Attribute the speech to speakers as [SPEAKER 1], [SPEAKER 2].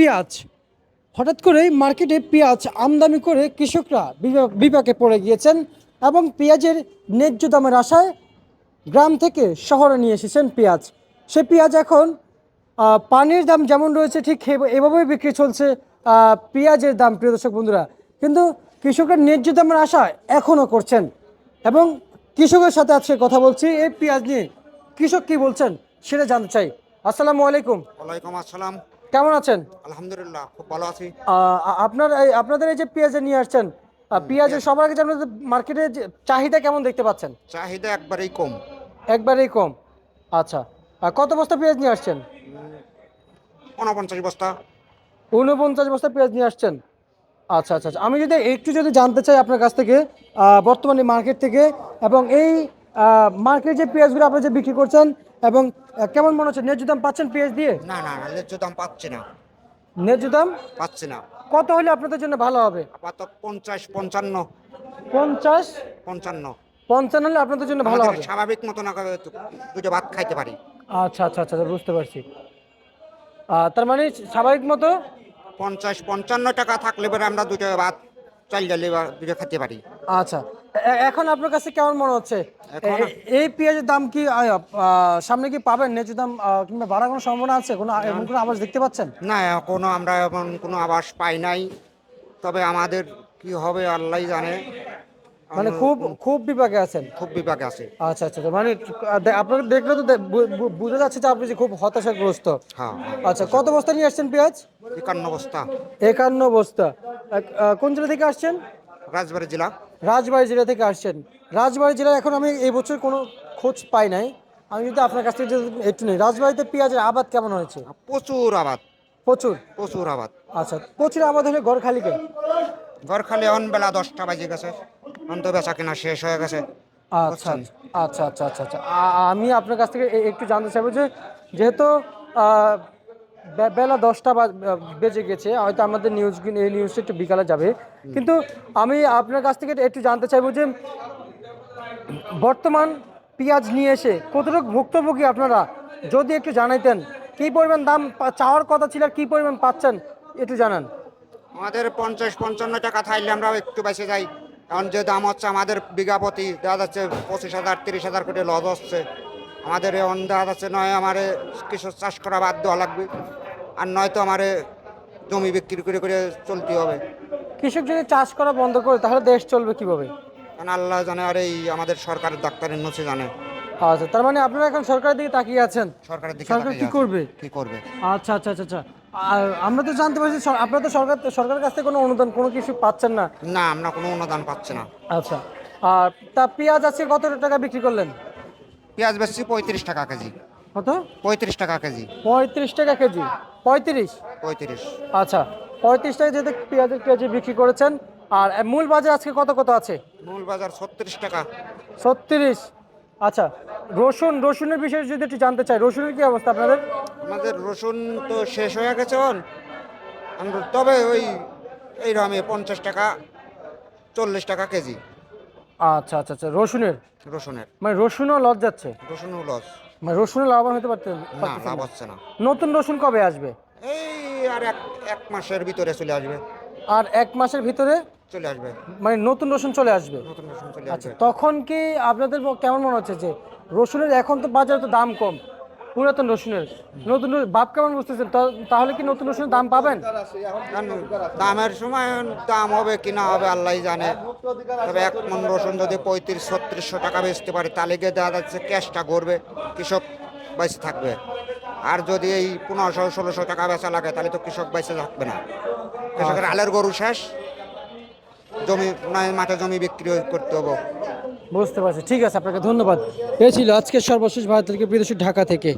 [SPEAKER 1] পেঁয়াজ। হঠাৎ করেই মার্কেটে পেঁয়াজ আমদানি করে কৃষকরা বিপাকে পড়ে গিয়েছেন এবং পেঁয়াজের ন্যায্য দামের আশায় গ্রাম থেকে শহরে নিয়ে এসেছেন পেঁয়াজ। সে পেঁয়াজ এখন পানির দাম যেমন রয়েছে ঠিক এভাবেই বিক্রি চলছে পেঁয়াজের দাম, প্রিয় দর্শক বন্ধুরা। কিন্তু কৃষকের ন্যায্য দামের আশা এখনও করছেন এবং কৃষকের সাথে আজকে কথা বলছি এই পেঁয়াজ নিয়ে। কৃষক কি বলছেন সেটা জানতে চাই। আসসালামু আলাইকুম।
[SPEAKER 2] ওয়ালাইকুম আসসালাম।
[SPEAKER 1] কেমন আছেন?
[SPEAKER 2] আলহামদুলিল্লাহ, খুব ভালো আছি।
[SPEAKER 1] আপনাদের এই যে পেঁয়াজ নিয়ে আসছেন, পেঁয়াজের সবার আগে জানেন মার্কেটে চাহিদা কেমন দেখতে পাচ্ছেন?
[SPEAKER 2] চাহিদা একবারেই কম।
[SPEAKER 1] একবারেই কম। আচ্ছা, কত বস্তা পেঁয়াজ নিয়ে আসছেন?
[SPEAKER 2] 49 বস্তা।
[SPEAKER 1] 49 বস্তা পেঁয়াজ নিয়ে আসছেন। আচ্ছা আচ্ছা আচ্ছা। আমি একটু জানতে চাই আপনার কাছ থেকে বর্তমানে মার্কেট থেকে, এবং এই মার্কেটে যে পেঁয়াজগুলো আপনি যে বিক্রি করছেন এবং কেমন মনে হচ্ছে, ন্যায্য দাম পাচ্ছেন পেঁয়াজ দিয়ে?
[SPEAKER 2] না না না, ন্যায্য দাম পাচ্ছি না।
[SPEAKER 1] ন্যায্য দাম
[SPEAKER 2] পাচ্ছি না।
[SPEAKER 1] কত হলে আপনাদের জন্য ভালো হবে?
[SPEAKER 2] আপাতত 50, 55।
[SPEAKER 1] 50,
[SPEAKER 2] 55
[SPEAKER 1] 55 হলে আপনাদের জন্য ভালো
[SPEAKER 2] আমাদের
[SPEAKER 1] হবে।
[SPEAKER 2] স্বাভাবিক মতো না করে দুটো ভাত খাইতে পারি।
[SPEAKER 1] আচ্ছা আচ্ছা আচ্ছা, বুঝতে পারছি। তার মানে স্বাভাবিক মতো
[SPEAKER 2] 50, 55 টাকা থাকলে পরে আমরা দুটো ভাত চাল ডালি বা দুটো খেতে পারি।
[SPEAKER 1] আচ্ছা। এখন আপনার কাছে কেমন মনে হচ্ছে
[SPEAKER 2] এখন
[SPEAKER 1] এই পেঁয়াজের দাম কি সামনে কি পাবেন ন্যায্য দাম, কিংবা বাড়ার কোনো সম্ভাবনা আছে? এমন কোনো আভাস দেখতে পাচ্ছেন?
[SPEAKER 2] না, এখনো আমরা এমন কোনো আভাস পাই নাই। তবে আমাদের কি হবে আল্লাহই জানে।
[SPEAKER 1] মানে
[SPEAKER 2] আমরা
[SPEAKER 1] খুব খুব বিপাকে আছেন।
[SPEAKER 2] খুব বিপাকে আছি।
[SPEAKER 1] আচ্ছা আচ্ছা আচ্ছা। মানে আপনাকে দেখলে তো বোঝা যাচ্ছে যে আপনি যে খুব হতাশাগ্রস্ত।
[SPEAKER 2] হ্যাঁ।
[SPEAKER 1] আচ্ছা, কত বস্তা নিয়ে আসছেন পেঁয়াজ?
[SPEAKER 2] 51 বস্তা।
[SPEAKER 1] 51 বস্তা। কোন জেলা থেকে আসছেন?
[SPEAKER 2] রাজবাড়ী জেলা।
[SPEAKER 1] রাজবাড়ী জেলা থেকে আসছেন। রাজবাড়ী জেলায় এখন আমি এই বছর কোনো খোঁজ পাই নাই। আমি যদি আপনার কাছ থেকে যদি একটু নেই, রাজবাড়িতে পেঁয়াজের আবাদ কেমন হয়েছে?
[SPEAKER 2] প্রচুর আবাদ।
[SPEAKER 1] প্রচুর।
[SPEAKER 2] প্রচুর আবাদ।
[SPEAKER 1] আচ্ছা, প্রচুর আবাদ হলে ঘর খালি কেন?
[SPEAKER 2] ঘর খালি এখন বেলা 10টা বাজে গেছে, এখন তো বেচা কিনা শেষ হয়ে গেছে।
[SPEAKER 1] আচ্ছা
[SPEAKER 2] বুঝছেন?
[SPEAKER 1] আচ্ছা আচ্ছা আচ্ছা আচ্ছা। আমি আপনার কাছ থেকে একটু জানতে চাইবো যে, যেহেতু বেলা 10টা বেজে গেছে, হয়তো আমাদের এই নিউজটা একটু বিকালে যাবে, কিন্তু আমি আপনার কাছ থেকে একটু জানতে চাইবো যে বর্তমান পেঁয়াজ নিয়ে এসে কতটুকু ভুক্তভোগী আপনারা, যদি একটু জানাইতেন। কী পরিমাণ দাম চাওয়ার কথা ছিল আর কী পরিমাণ পাচ্ছেন একটু জানান।
[SPEAKER 2] আমাদের 50, 55 টাকা থাইলে আমরা একটু বেঁচে যাই। এখন যে দাম হচ্ছে আমাদের বিঘা প্রতি দেখা যাচ্ছে 25,000, 30,000 করে লস হচ্ছে আমাদের। এখন দেখা যাচ্ছে নয় আমারে কৃষক চাষ করা বাদ দেওয়া লাগবে, আর নয়তো আমারে জমি বিক্রি করে করে চলতে হবে।
[SPEAKER 1] কৃষক যদি চাষ করা বন্ধ করে তাহলে দেশ চলবে কিভাবে?
[SPEAKER 2] কারণ আল্লাহ জানে, আর এই আমাদের সরকারের ডাক্তারের নছে জানে।
[SPEAKER 1] আচ্ছা, তার মানে আপনারা এখন সরকারের দিকে তাকিয়ে আছেন,
[SPEAKER 2] সরকারের দিকে
[SPEAKER 1] সরকার
[SPEAKER 2] তাকিয়ে
[SPEAKER 1] কি
[SPEAKER 2] আছে।
[SPEAKER 1] করবে।
[SPEAKER 2] কি করবে?
[SPEAKER 1] আচ্ছা আচ্ছা আচ্ছা আচ্ছা। আর আমরা তো জানতে পারছি আপনারা তো সরকারের কাছ থেকে কোনো অনুদান কোনো কিছু পাচ্ছেন না।
[SPEAKER 2] না, আমরা কোনো অনুদান পাচ্ছি না।
[SPEAKER 1] আচ্ছা। আর তা পেঁয়াজ আজকে কত টাকা বিক্রি করলেন?
[SPEAKER 2] পেঁয়াজ বেচছি 35 টাকা কেজি।
[SPEAKER 1] কত?
[SPEAKER 2] 35 টাকা কেজি।
[SPEAKER 1] 35 টাকা কেজি। 35?
[SPEAKER 2] 35।
[SPEAKER 1] আচ্ছা, 35 টাকা যেহেতু পেঁয়াজের কেজি বিক্রি করেছেন। আর মূল বাজার আজকে কত কত আছে?
[SPEAKER 2] মূল বাজার 36 টাকা।
[SPEAKER 1] 36। আচ্ছা, রসুনের বিষয়ে যদি একটু জানতে চাই, রসুনের কি অবস্থা আপনাদের?
[SPEAKER 2] আমাদের রসুন তো শেষ হয়ে গেছে তবে ওই এইরকমই 50 টাকা, 40 টাকা কেজি।
[SPEAKER 1] আচ্ছা আচ্ছা আচ্ছা, রসুনের
[SPEAKER 2] রসুনের।
[SPEAKER 1] মানে রসুনও লস যাচ্ছে,
[SPEAKER 2] রসুনও লস।
[SPEAKER 1] মানে রসুনের লাভবান হতে
[SPEAKER 2] না,
[SPEAKER 1] পারতেছেন
[SPEAKER 2] লাভ
[SPEAKER 1] না।
[SPEAKER 2] হচ্ছে না।
[SPEAKER 1] নতুন রসুন কবে আসবে?
[SPEAKER 2] এই আর এক মাসের ভিতরে চলে আসবে।
[SPEAKER 1] আর 1 মাসের ভিতরে
[SPEAKER 2] চলে আসবে।
[SPEAKER 1] মানে নতুন রসুন চলে আসবে।
[SPEAKER 2] নতুন রসুন চলে
[SPEAKER 1] আচ্ছা,
[SPEAKER 2] আসবে।
[SPEAKER 1] তখন কি আপনাদের কেমন মনে হচ্ছে যে রসুনের এখন তো বাজারে তো দাম কম, পুরাতন রসুনের ভাব কেমন বুঝতেছেন? তাহলে কি নতুন রসুনের দাম পাবেন?
[SPEAKER 2] কারণ দামের সময় দাম হবে কি না হবে আল্লাহই জানে। তবে 1 মণ রসুন যদি 3500-3600 টাকা বেচতে পারে তাহলে গিয়ে দেখা যাচ্ছে ক্যাশটা ঘুরবে, কৃষক বেঁচে থাকবে। আর যদি এই 1500-1600 টাকা বেচা লাগে তাহলে তো কৃষক বেঁচে থাকবে না। কৃষকের আলের গরু শেষ, জমি নয় মাঠে জমি বিক্রি করতে হবে।
[SPEAKER 1] বুঝতে পারছি, ঠিক আছে, আপনাকে ধন্যবাদ। এ ছিল আজকের সর্বশেষ ভারত থেকে বিদেশি ঢাকা থেকে।